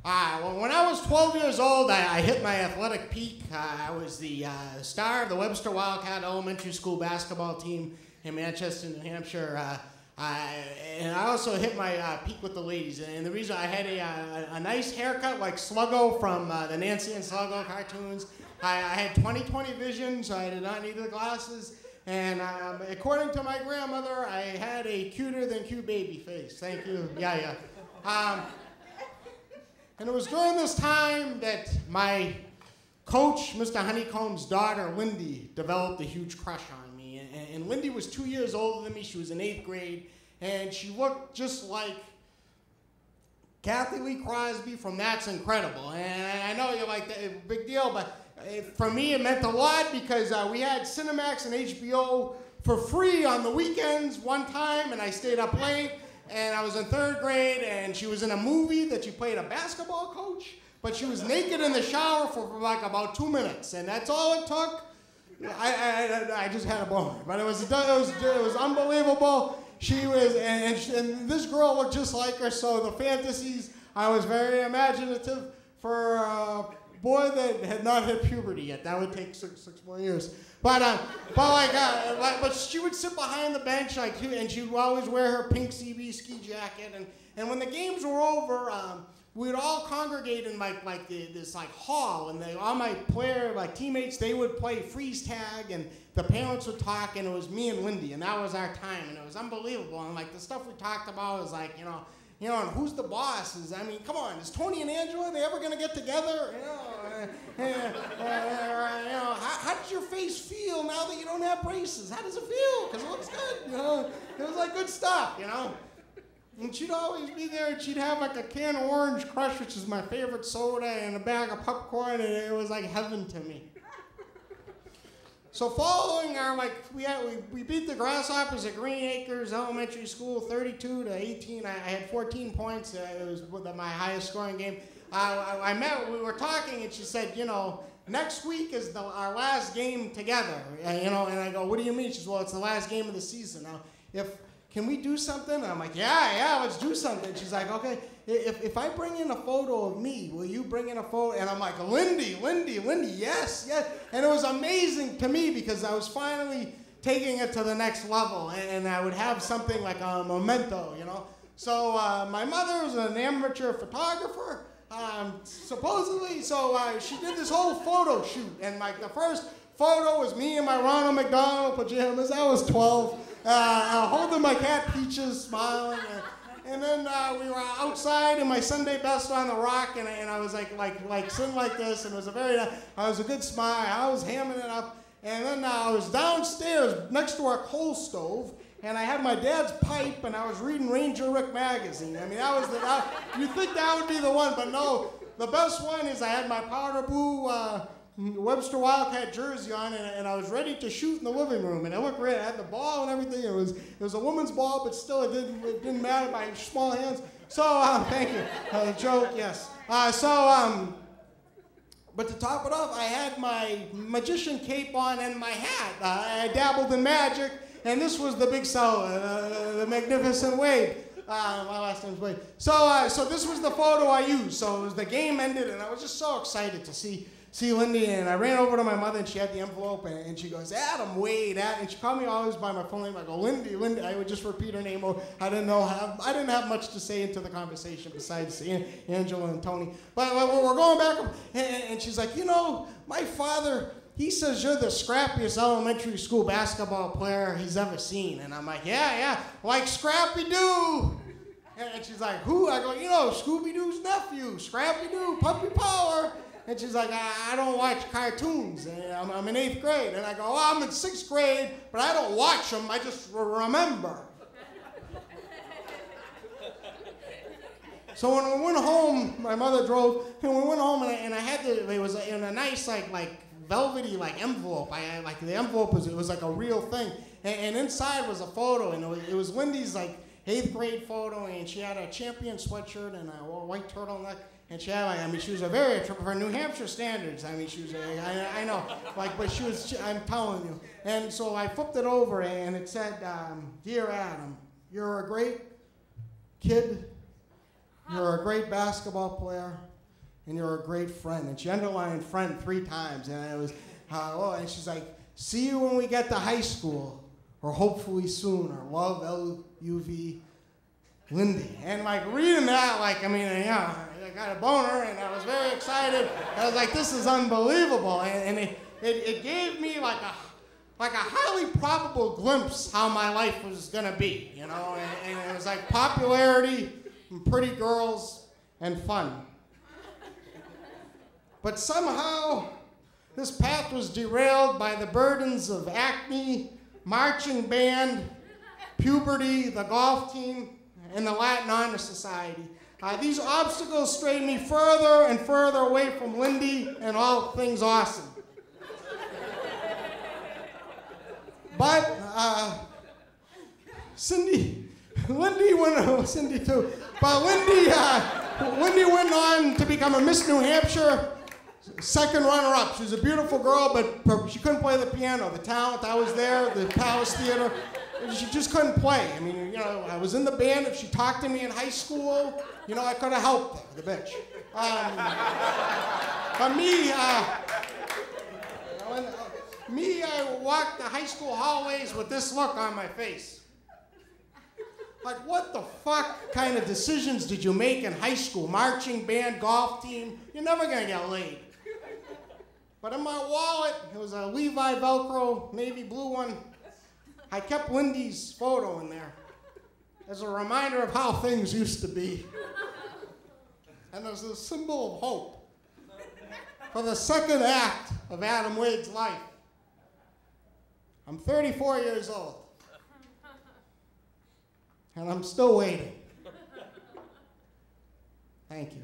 Well, when I was 12 years old, I hit my athletic peak. I was the star of the Webster Wildcat Elementary School basketball team in Manchester, New Hampshire. And I also hit my peak with the ladies. And the reason I had a nice haircut like Sluggo from the Nancy and Sluggo cartoons. I had 20/20 vision, so I did not need the glasses. And according to my grandmother, I had a cuter than cute baby face. Thank you. Yeah. And it was during this time that my coach, Mr. Honeycomb's daughter, Lindy, developed a huge crush on me. And Lindy was 2 years older than me. She was in 8th grade. And she looked just like Kathy Lee Crosby from That's Incredible. And I know you're like, big deal, but for me it meant a lot because we had Cinemax and HBO for free on the weekends one time, and I stayed up late. And I was in 3rd grade, and she was in a movie that she played a basketball coach, but she was naked in the shower for like about 2 minutes, and that's all it took. I just had a boner, but it was unbelievable. She was, and this girl looked just like her. So the fantasies, I was very imaginative for a boy that had not hit puberty yet. That would take six more years. But she would sit behind the bench and she would always wear her pink CB ski jacket. And when the games were over, we'd all congregate in this hall, and all my teammates, they would play freeze tag, and the parents would talk, and it was me and Lindy, and that was our time, and it was unbelievable. And the stuff we talked about was and who's the boss? Come on, is Tony and Angela, are they ever gonna get together? How does your face feel now that you don't have braces? How does it feel? Because it looks good, It was good stuff, And she'd always be there, and she'd have a can of Orange Crush, which is my favorite soda, and a bag of popcorn, and it was like heaven to me. So following our, we beat the Grasshoppers at Green Acres Elementary School 32-18. I had 14 points. It was my highest scoring game. We were talking, and she said, next week is our last game together. And I go, what do you mean? She says, well, it's the last game of the season. Now, can we do something? And I'm like, yeah, let's do something. She's like, okay, if I bring in a photo of me, will you bring in a photo? And I'm like, Lindy, yes. And it was amazing to me because I was finally taking it to the next level, and I would have something like a memento, So my mother was an amateur photographer, supposedly, so she did this whole photo shoot, and the first photo was me in my Ronald McDonald pajamas. I was 12. Holding my cat Peaches, smiling, and then we were outside in my Sunday best on the rock, and I was sitting like this, and it was a good smile. I was hamming it up, and then I was downstairs next to our coal stove, and I had my dad's pipe, and I was reading Ranger Rick magazine. You think that would be the one, but no. The best one is I had my powder blue Webster Wildcat jersey on, and I was ready to shoot in the living room, and it looked great. I had the ball and everything. It was a woman's ball, but still it didn't matter. My small hands. So thank you. Joke, yes. But to top it off, I had my magician cape on and my hat. I dabbled in magic, and this was the big seller, the magnificent Wade. My last name's Wade. So this was the photo I used. So the game ended, and I was just so excited to see Lindy, and I ran over to my mother, and she had the envelope, and she goes, Adam Wade, and she called me always by my full name. I go, Lindy. I would just repeat her name. I didn't have much to say into the conversation besides Angela and Tony. But we're going back, and she's like, my father, he says you're the scrappiest elementary school basketball player he's ever seen. And I'm like, yeah, like Scrappy-Doo. And she's like, who? I go, Scooby-Doo's nephew, Scrappy-Doo, Puppy Power. And she's like, I don't watch cartoons. And I'm in 8th grade. And I go, I'm in 6th grade, but I don't watch them. I just remember. So when we went home, my mother drove, and we went home, and I had it was in a nice, velvety, envelope. The envelope was like a real thing. And inside was a photo, and it was Lindy's, 8th grade photo, and she had a champion sweatshirt and a white turtleneck. And she had, she was a very, for New Hampshire standards, she was, I know, but she was, I'm telling you. And so I flipped it over, and it said, Dear Adam, you're a great kid, you're a great basketball player, and you're a great friend. And she underlined friend 3 times, and it was, and she's like, see you when we get to high school, or hopefully soon, or love, L-U-V, Lindy. And like reading that, like, I mean, I got a boner, and I was very excited. I was like, this is unbelievable. And it gave me like a highly probable glimpse how my life was gonna be, you know? And it was like popularity, and pretty girls, and fun. But somehow, this path was derailed by the burdens of acne, marching band, puberty, the golf team, and the Latin Honor Society. These obstacles strayed me further and further away from Lindy and all things awesome. But Lindy went on to become a Miss New Hampshire, second runner-up. She was a beautiful girl, but she couldn't play the piano. The talent that was there, the Palace Theater, she just couldn't play. I mean, you know, I was in the band. If she talked to me in high school, you know, I could have helped her, the bitch. I walked the high school hallways with this look on my face. Like, what the fuck kind of decisions did you make in high school? Marching band, golf team, you're never gonna get laid. But in my wallet, it was a Levi Velcro, navy blue one. I kept Lindy's photo in there as a reminder of how things used to be. And as a symbol of hope for the second act of Adam Wade's life. I'm 34 years old. And I'm still waiting. Thank you.